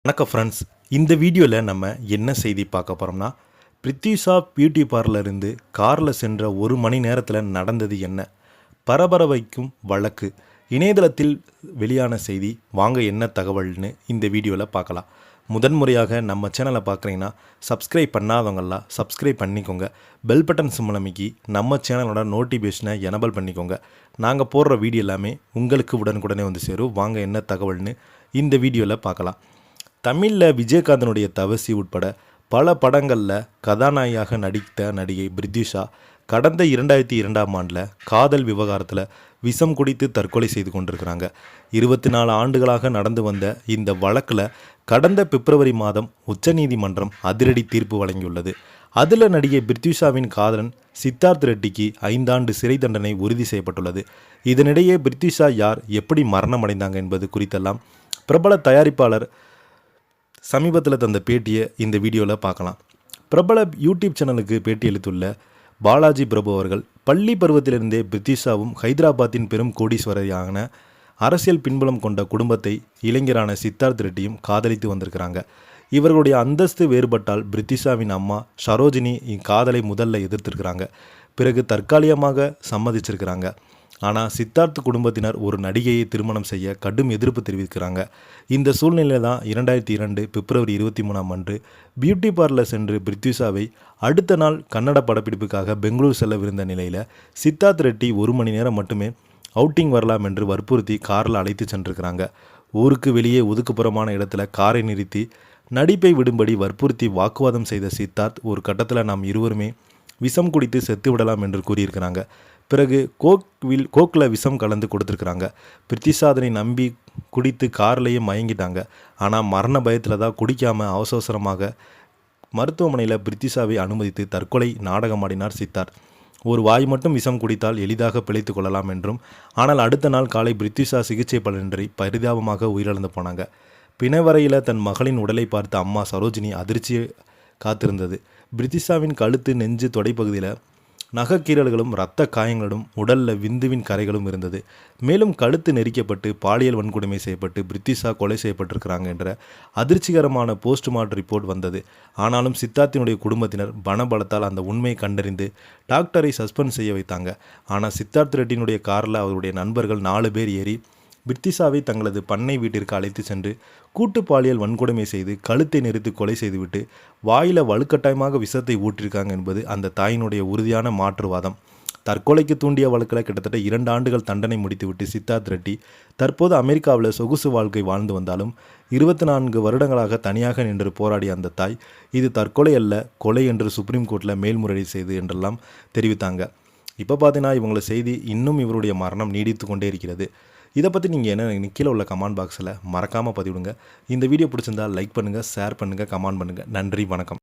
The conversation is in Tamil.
வணக்கம் ஃப்ரெண்ட்ஸ், இந்த வீடியோவில் நம்ம என்ன செய்தி பார்க்க போகிறோம்னா, பிரித்திஷா பியூட்டி பார்லருந்து காரில் சென்ற 1 மணி நேரத்தில் நடந்தது என்ன? பரபர வைக்கும் வழக்கு. இணையதளத்தில் வெளியான செய்தி. வாங்க என்ன தகவல்னு இந்த வீடியோவில் பார்க்கலாம். முதன்முறையாக நம்ம சேனலை பார்க்குறீங்கன்னா சப்ஸ்கிரைப் பண்ணாதவங்களாம் சப்ஸ்கிரைப் பண்ணிக்கோங்க. பெல் பட்டன் சிம்பல் அமைக்கி நம்ம சேனலோட நோட்டிஃபிகேஷனை எனபிள் பண்ணிக்கோங்க. நாங்கள் போடுற வீடியோ எல்லாமே உங்களுக்கு உடனுக்குடனே வந்து சேரும். வாங்க என்ன தகவல்னு இந்த வீடியோவில் பார்க்கலாம். தமிழில் விஜயகாந்தனுடைய தவசி உட்பட பல படங்களில் கதாநாயகியாக நடித்த நடிகை பிரித்திஷா கடந்த 2002ஆம் ஆண்டில் காதல் விவகாரத்தில் விஷம் குடித்து தற்கொலை செய்து கொண்டிருக்கிறாங்க. 24 ஆண்டுகளாக நடந்து வந்த இந்த வழக்கில் கடந்த பிப்ரவரி மாதம் உச்சநீதிமன்றம் அதிரடி தீர்ப்பு வழங்கியுள்ளது. அதில் நடிகை பிரித்திஷாவின் காதலன் சித்தார்த் ரெட்டிக்கு 5 ஆண்டு சிறை தண்டனை உறுதி செய்யப்பட்டுள்ளது. இதனிடையே பிரித்திஷா யார், எப்படி மரணம் அடைந்தாங்க என்பது குறித்தெல்லாம் பிரபல தயாரிப்பாளர் சமீபத்தில் தந்த பேட்டியை இந்த வீடியோவில் பார்க்கலாம். பிரபல யூடியூப் சேனலுக்கு பேட்டியளித்துள்ள பாலாஜி பிரபு அவர்கள், பள்ளி பருவத்திலிருந்தே பிரித்திஷாவும் ஹைதராபாத்தின் பெரும் கோடீஸ்வரரான அரசியல் பின்புலம் கொண்ட குடும்பத்தை இளைஞரான சித்தார்த் ரெட்டியும் காதலித்து வந்திருக்கிறாங்க. இவர்களுடைய அந்தஸ்து வேறுபட்டால் பிரித்திஷாவின் அம்மா சரோஜினி இக்காதலை முதல்ல எதிர்த்திருக்கிறாங்க. பிறகு தற்காலிகமாக சம்மதிச்சிருக்கிறாங்க. ஆனால் சித்தார்த் குடும்பத்தினர் ஒரு நடிகையை திருமணம் செய்ய கடும் எதிர்ப்பு தெரிவிக்கிறாங்க. இந்த சூழ்நிலையில் தான் 2002 பிப்ரவரி 23ஆம் அன்று பியூட்டி பார்லர் சென்று பிரித்திஷாவை அடுத்த நாள் கன்னட படப்பிடிப்புக்காக பெங்களூர் செல்லவிருந்த நிலையில் சித்தார்த் ரெட்டி 1 மணி நேரம் மட்டுமே அவுட்டிங் வரலாம் என்று வற்புறுத்தி காரில் அழைத்து சென்றிருக்கிறாங்க. ஊருக்கு வெளியே ஒதுக்குப்புறமான இடத்துல காரை நிறுத்தி நடிப்பை விடும்படி வற்புறுத்தி வாக்குவாதம் செய்த சித்தார்த் ஒரு கட்டத்தில் நாம் இருவருமே விஷம் குடித்து செத்து விடலாம் என்று கூறியிருக்கிறாங்க. பிறகு கோக்கில் விஷம் கலந்து கொடுத்துருக்குறாங்க. பிரித்திஷா அதனை நம்பி குடித்து கார்லேயே மயங்கிட்டாங்க. ஆனால் மரண பயத்தில் தான் குடிக்காமல் அவசரமாக மருத்துவமனையில் பிரித்திஷாவை அனுமதித்து தற்கொலை நாடகமாடினார் சித்தார்த். ஒரு வாய் மட்டும் விஷம் குடித்தால் எளிதாக பிழைத்து கொள்ளலாம் என்றும், ஆனால் அடுத்த நாள் காலை பிரித்திஷா சிகிச்சை பலனின்றி பரிதாபமாக உயிரிழந்து போனாங்க. பிணவரையில் தன் மகளின் உடலை பார்த்த அம்மா சரோஜினி அதிர்ச்சியை காத்திருந்தது. பிரித்திஷாவின் கழுத்து, நெஞ்சு, தொடைப்பகுதியில் நகைக்கீறல்களும் இரத்த காயங்களும் உடலில் விந்துவின் கரைகளும் இருந்தது. மேலும் கழுத்து நெரிக்கப்பட்டு பாலியல் வன்கொடுமை செய்யப்பட்டு பிரித்திஷா கொலை செய்யப்பட்டிருக்கிறாங்க என்ற அதிர்ச்சிகரமான போஸ்ட்மார்ட்டம் ரிப்போர்ட் வந்தது. ஆனாலும் சித்தார்த்தினுடைய குடும்பத்தினர் பணபலத்தால் அந்த உண்மையை கண்டறிந்து டாக்டரை சஸ்பெண்ட் செய்ய வைத்தாங்க. ஆனால் சித்தார்த் ரெட்டியினுடைய காரில் அவருடைய நண்பர்கள் 4 பேர் ஏறி பிரித்திஷாவை தங்களது பண்ணை வீட்டிற்கு அழைத்து சென்று கூட்டு பாலியல் வன்கொடுமை செய்து கழுத்தை நெரித்து கொலை செய்துவிட்டு வாயில் வலுக்கட்டாயமாக விஷத்தை ஊற்றிருக்காங்க என்பது அந்த தாயினுடைய உறுதியான மாற்றுவாதம். தற்கொலைக்கு தூண்டிய வழக்கில் கிட்டத்தட்ட 2 ஆண்டுகள் தண்டனை முடித்துவிட்டு சித்தார்த் ரெட்டி தற்போது அமெரிக்காவில் சொகுசு வாழ்க்கை வாழ்ந்து வந்தாலும் 24 வருடங்களாக தனியாக நின்று போராடிய அந்த தாய், இது தற்கொலை அல்ல கொலை என்று சுப்ரீம் கோர்ட்டில் மேல்முறையீடு செய்து என்றெல்லாம் தெரிவித்தாங்க. இப்போ பார்த்தீங்கன்னா இவங்கள செய்தி இன்னும் இவருடைய மரணம் நீடித்து கொண்டே இருக்கிறது. இதை பற்றி நீங்கள் என்ன கீழே உள்ள கமெண்ட் பாக்ஸில் மறக்காமல் பதிவிடுங்க. இந்த வீடியோ பிடிச்சிருந்தால் லைக் பண்ணுங்கள், ஷேர் பண்ணுங்கள், கமெண்ட் பண்ணுங்கள். நன்றி, வணக்கம்.